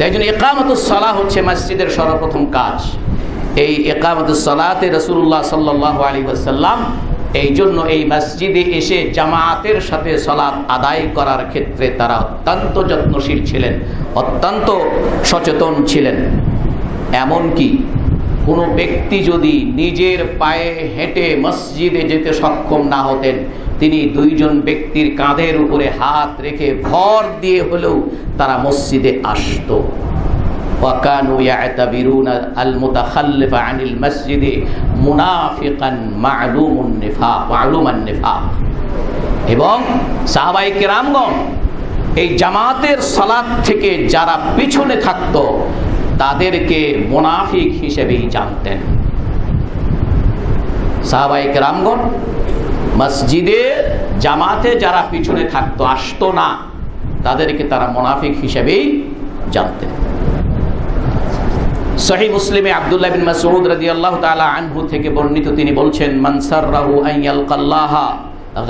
তাই জন্য ইকামাতুস সালাহ হচ্ছে মসজিদের সর্বপ্রথম কাজ। এই ইকামাতুস সালাতে রাসূলুল্লাহ সাল্লাল্লাহু আলাইহি ওয়াসাল্লাম এই জন্য এই মসজিদে এসে জামাতের সাথে সালাত আদায় করার ক্ষেত্রে তারা অত্যন্ত যত্নশীল ছিলেন, অত্যন্ত সচেতন ছিলেন। এমনকি কোনো ব্যক্তি যদি নিজের পায়ে হেঁটে মসজিদে যেতে সক্ষম না হতেন, তিনি দুইজন ব্যক্তির কাঁধের উপরে হাত রেখে ভর দিয়ে হলেও তারা মসজিদে আসত। وكانوا يعتبرون المتخلف عن المسجد منافقا معلوم النفاق। এবং সাহাবায়ে কেরামগণ এই জামাতের সালাত থেকে যারা পিছনে থাকতো তাদেরকে মুনাফিক হিসেবেই জানতেন। সাহাবায়ে কেরামগণ মসজিদে জামাতে যারা পিছনে থাকতো, আসতো না, তাদেরকে তারা মুনাফিক হিসেবেই জানতেন। সহিহ মুসলিমে আব্দুল্লাহ বিন মাসউদ রাদিয়াল্লাহু তাআলা আনহু থেকে বর্ণিত, তিনি বলছেন, মান সাররাহু আন ইয়ালকাল্লাহা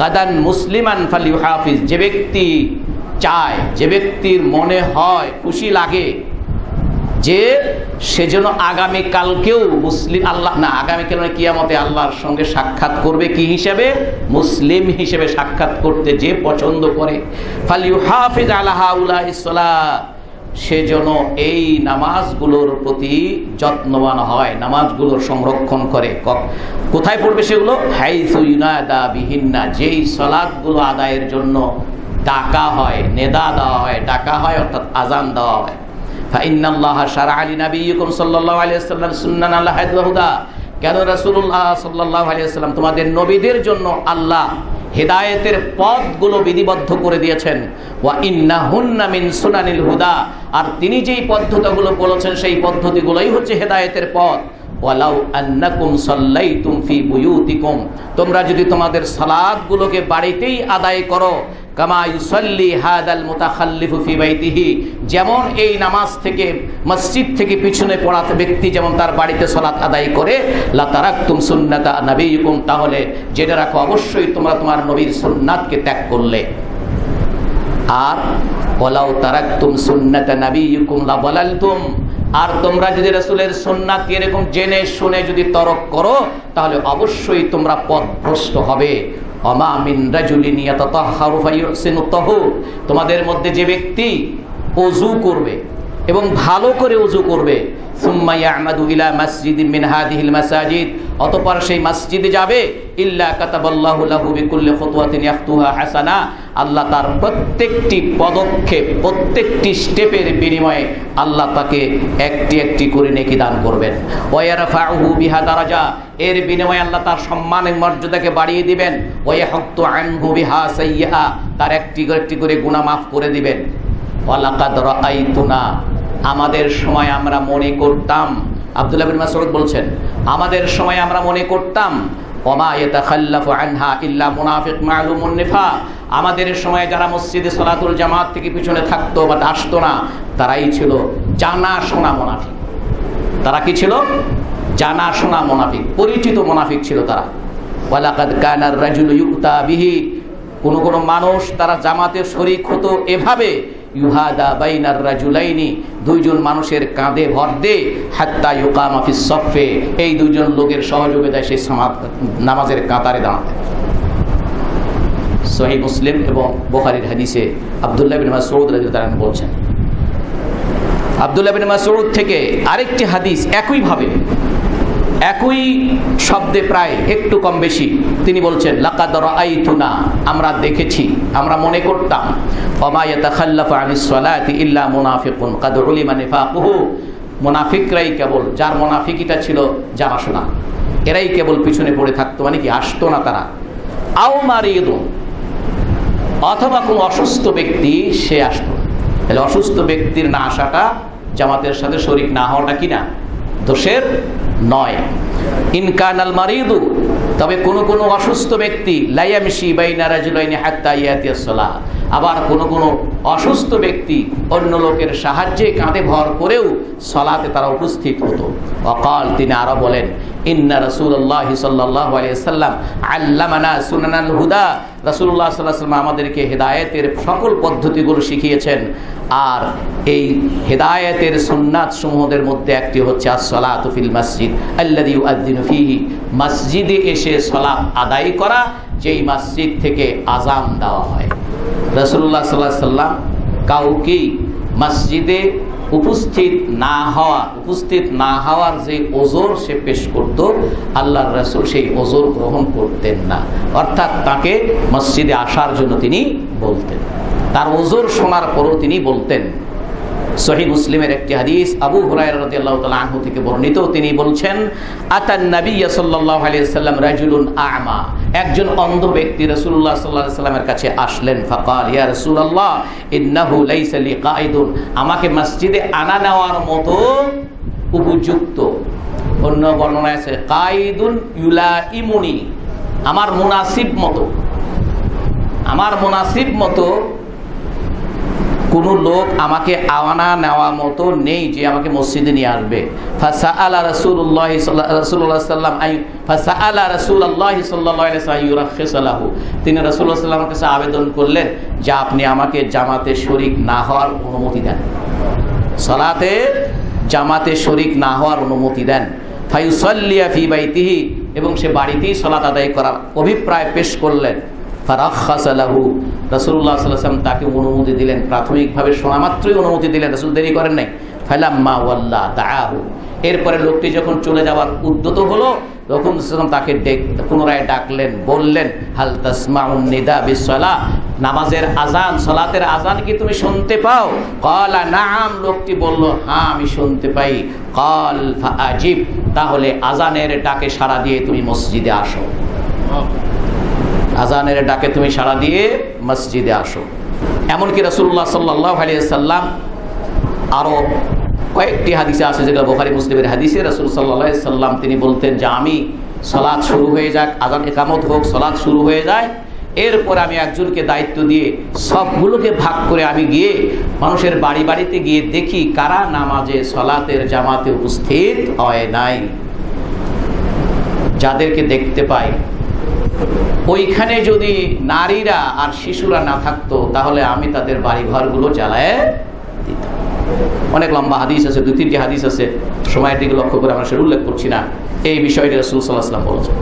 গাদান মুসলিমান ফালইউহাফিজ। যে ব্যক্তি চায়, যে ব্যক্তির মনে হয়, খুশি লাগে যে সেজন্য আগামী কালকেও মুসলিম আগামীকাল কিয়ামতে আল্লাহর সঙ্গে সাক্ষাৎ করবে, কি হিসেবে? মুসলিম হিসেবে সাক্ষাৎ করতে যে পছন্দ করে, ফালইউহাফিজ আলা হাউলাইস সালাত, সেজন্য এই নামাজগুলোর প্রতি যত্নবান হয়, নামাজগুলোর সংরক্ষণ করে। কোথায় পড়বে সেগুলো? হাইসু ইউনাদা বিহিন্না, যেই সালাতগুলো আদায়ের জন্য ডাকা হয়, নেদা দেওয়া হয়, ডাকা হয় অর্থাৎ আজান দেওয়া হয়। ফাইন্নাল্লাহা শারআ লিনাবিয়্যিকুম সাল্লাল্লাহু আলাইহি ওয়াসাল্লাম সুন্নানান আলা হাদি ওয়া হুদা। কেন রাসূলুল্লাহ সাল্লাল্লাহু আলাইহি ওয়াসাল্লাম, তোমাদের নবীদের জন্য আল্লাহ হেদায়েতের পথগুলো বিধিবদ্ধ করে দিয়েছেন। ওয়া ইন্নাহুন্না মিন সুনানিল হুদা, আর তিনি যেই পদ্ধতিগুলো বলেছেন সেই পদ্ধতিগুলোই হচ্ছে হেদায়েতের পথ। ওয়ালাউ আন্নাকুম সাল্লাইতুম ফি বুয়ুতিকুম, তোমরা যদি তোমাদের সালাতগুলোকে বাড়িতেই আদায় করো, কামা ইউসাল্লি হাদাল মুতাখাল্লিফু ফি বাইতিহি, যেমন এই নামাজ থেকে মসজিদ থেকে পিছনে পড়া ব্যক্তি যেমন তার বাড়িতে সালাত আদায় করে, লা তারাকতুম সুন্নাতা নবিয়িকুম, তাহলে জেনে রাখো অবশ্যই তোমরা তোমার নবীর সুন্নাতকে ত্যাগ করলে। আর ওয়ালাউ তারাকতুম সুন্নাতা নবিয়িকুম লা দালালতুম, আর তোমরা যদি রাসূলের সুন্নাত এরকম জেনে শুনে যদি তরক করো তাহলে অবশ্যই তোমরা পথভ্রষ্ট হবে। ওমা মিন রাজুলিন ইয়াতাতাহহারু ফায়ুহসিনু তাহুর, তোমাদের মধ্যে যে ব্যক্তি ওযু করবে এবং ভালো করে ওযু করবে, সুম্মা ইয়ামাদু ইলা মাসজিদিন মিন হাদিহিল মাসাজিদ, অতঃপর সেই মসজিদে যাবে, ইল্লা কাতাবাল্লাহু লাহু বিকুল্লি খুতওয়াতিন ইয়াখতুহা হাসানা, আল্লাহ তার প্রত্যেকটি পদক্ষেপ, প্রত্যেকটি স্টেপের বিনিময়ে আল্লাহ তাকে একটি একটি করে নেকি দান করবেন। ওয়া ইয়ারফাউহু বিহা দারাজা, এর বিনিময়ে আল্লাহ তার সম্মানের মর্যাদাকে বাড়িয়ে দিবেন। ওয়া ইয়াহত্তু আনহু বিহা সাইয়্যা, তার একটি একটি করে গুনাহ মাফ করে দিবেন। ওয়া লাকাদ রাআইতুনা, আমাদের সময় আমরা মনে করতাম, আব্দুল্লাহ বিন মাসউদ বলছেন, আমাদের সময় আমরা মনে করতাম, ওমা ইয়াতাখাল্লাফু আনহা ইল্লা মুনাফিক মালুমুন নিফাক, আমাদের সময় যারা মসজিদে সালাতুল জামাত থেকে পিছনে থাকতো বা আসতো না, তারাই ছিল জানা শোনা মুনাফিক। তারা কি ছিল? জানা শোনা মুনাফিক, পরিচিত মুনাফিক ছিল তারা। ওয়ালাকাদ কানার রাজুলু ইউতা বিহি, কোন কোন মানুষ তারা জামাতে শরীক হতো এভাবে, ইউহাদা বাইনার রাজুলাইনি, দুইজন মানুষের কাঁধে ভর দে, হাত্তা ইউকামা ফিস সফে, এই দুইজন লোকের সহযোগিতায় সেই নামাজের কাতারে দাঁড়াতে। সহিহ মুসলিম এবং বুখারীর হাদিসে আব্দুল্লাহ বিন মাসউদ রাদিয়াল্লাহু আনহু বলছেন। আব্দুল্লাহ বিন মাসউদ থেকে আরেকটি হাদিস একইভাবে, একই শব্দে প্রায় একটু কম বেশি, তিনি বলছেন, লাকাদ রাআইতুনা, আমরা দেখেছি, আমরা মনে করতাম, ওমা ইয়াতাখাল্লাফু আনিস সালাতি ইল্লা মুনাফিকুন কাদ উলিমা নিফাকুহু, মুনাফিকরাই কেবল, যার মুনাফিকিটা ছিল জানাশোনা, এরাই কেবল পিছনে পড়ে থাকতো, মানে কি আসতো না তারা। আও মারিদুন, অথবা কোনো অসুস্থ ব্যক্তি সে আসতো। তাহলে অসুস্থ ব্যক্তির না আসাটা, জামাতের সাথে শরীক না হওয়াটা কি না দোষের নয়। ইনকানাল মারিদু, তবে কোন কোন অসুস্থ ব্যক্তি লা ইয়ামশি বাইনা রাজুলাইনি হাত্তা ইয়াতিয়াস সালাহ, আবার কোন কোন অসুস্থ ব্যক্তি অন্য লোকের সাহায্যে কাঁধে ভর করেও সালাতে তারা উপস্থিত হতো। ওয়াকাল, তিনি আরো বলেন, ইন্না রাসূলুল্লাহ সাল্লাল্লাহু আলাইহি ওয়াসাল্লাম আল্লামানা সুনানাল হুদা, রাসূলুল্লাহ সাল্লাল্লাহু আলাইহি ওয়াসাল্লাম আমাদেরকে হেদায়েতের সকল পদ্ধতিগুলো শিখিয়েছেন। আর এই হেদায়েতের সুন্নাত সমূহের মধ্যে একটি হচ্ছে আস-সালাতু ফিল মসজিদ আল্লাযী ইউআযযিনু ফীহি, মসজিদে এসে সালাত আদায় করা, যেই মসজিদ থেকে আযান দেওয়া হয়। রাসূলুল্লাহ সাল্লাল্লাহু আলাইহি ওয়াসাল্লাম কাউকেই মসজিদে উপস্থিত না হওয়ার যে ওজর সে পেশ করত, আল্লাহর রাসূল সেই ওজর গ্রহণ করতেন না। অর্থাৎ তাকে মসজিদে আসার জন্য তিনি বলতেন, তার ওজর শোনার পরও তিনি বলতেন। সহিহ মুসলিমের একটি হাদিস আবু হুরায়রা রাদিয়াল্লাহু তাআলা আনহু থেকে বর্ণিত, তিনি বলছেন, আতান নবী সাল্লাল্লাহু আলাইহি ওয়াসাল্লাম রাজুলুন আ'মা, একজন অন্ধ ব্যক্তি রাসূলুল্লাহ সাল্লাল্লাহু আলাইহি ওয়াসাল্লামের কাছে আসলেন। ফাকাল ইয়া রাসূলুল্লাহ ইন্নাহু লাইসা লি কাঈদুন, আমাকে মসজিদে আনা নেওয়ার মতো উপযুক্ত, অন্য বর্ণনায় আছে কাঈদুন ইউলাইমুনি, আমার মুনাসিব মতো কোন লোক আমাকে আওয়ানা নেওয়া মতো নেই যে আমাকে মসজিদে নিয়ে আসবে। ফাসাআলা রাসূলুল্লাহ সাল্লাল্লাহু আলাইহি ওয়াসাল্লাম ইউরাখিসু লাহু, তিনি রাসূলুল্লাহ সাল্লাল্লাহু আলাইহি ওয়াসাল্লামের কাছে আবেদন করলেন যে আপনি আমাকে জামাতে শরীক না হওয়ার অনুমতি দেন, সালাতে জামাতে শরীক না হওয়ার অনুমতি দেন। ফায়ুসাল্লিয়া ফি বাইতিহি, এবং সে বাড়িতেই সালাত আদায় করার অভিপ্রায় পেশ করলেন। ফারাখাসা লাহু, রাসূলুল্লাহ সাল্লাল্লাহু আলাইহি ওয়াসাল্লাম তাকে অনুমতি দিলেন, প্রাথমিকভাবে শোনা মাত্রই অনুমতি দিলেন, রাসূল দেরি করেন নাই। ফালাম্মা ওয়াল্লা দাআহু, এরপরে লোকটি যখন চলে যাওয়ার উদ্যত হলো, তখন তাকে পুনরায় ডাকলেন, বললেন, হাল তাসমাউন নিদা বিসসালাহ, নামাজের আজান, সালাতের আজান কি তুমি শুনতে পাও? ক্বালা নাআম, লোকটি বলল, হ্যাঁ আমি শুনতে পাই। ক্বাল ফাআজিব, তাহলে আজানের ডাকে সাড়া দিয়ে তুমি মসজিদে আসো, আজানের ডাকে তুমি সাড়া দিয়ে মসজিদে আসো। এমনকি রাসূলুল্লাহ সাল্লাল্লাহু আলাইহি ওয়াসাল্লাম আরো কয়েকটি হাদিসে আছে, যেগুলো বুখারী মুসলিমের হাদিসে, রাসূল সাল্লাল্লাহু আলাইহি ওয়াসাল্লাম তিনি বলতেন যে আমি সালাত শুরু হয়ে যাক, আজান ইকামত হোক, সালাত শুরু হয়ে যায়, এরপর আমি একজনকে দায়িত্ব দিয়ে সবগুলোকে ভাগ করে আমি গিয়ে মানুষের বাড়ি বাড়িতে গিয়ে দেখি কারা নামাজে সালাতের জামাতে উপস্থিত হয় নাই। যাদেরকে দেখতে পাই ওইখানে যদি নারীরা আর শিশুরা না থাকতো, তাহলে আমি তাদের বাড়ি ঘরগুলো জ্বালায় দিতাম। অনেক লম্বা হাদিস আছে, 2-3টি হাদিস আছে, সময়ের দিকে লক্ষ্য করে আমরা সেটা উল্লেখ করছি না। এই বিষয়টি রাসূল সাল্লাল্লাহু আলাইহি ওয়াসাল্লাম বলেছেন।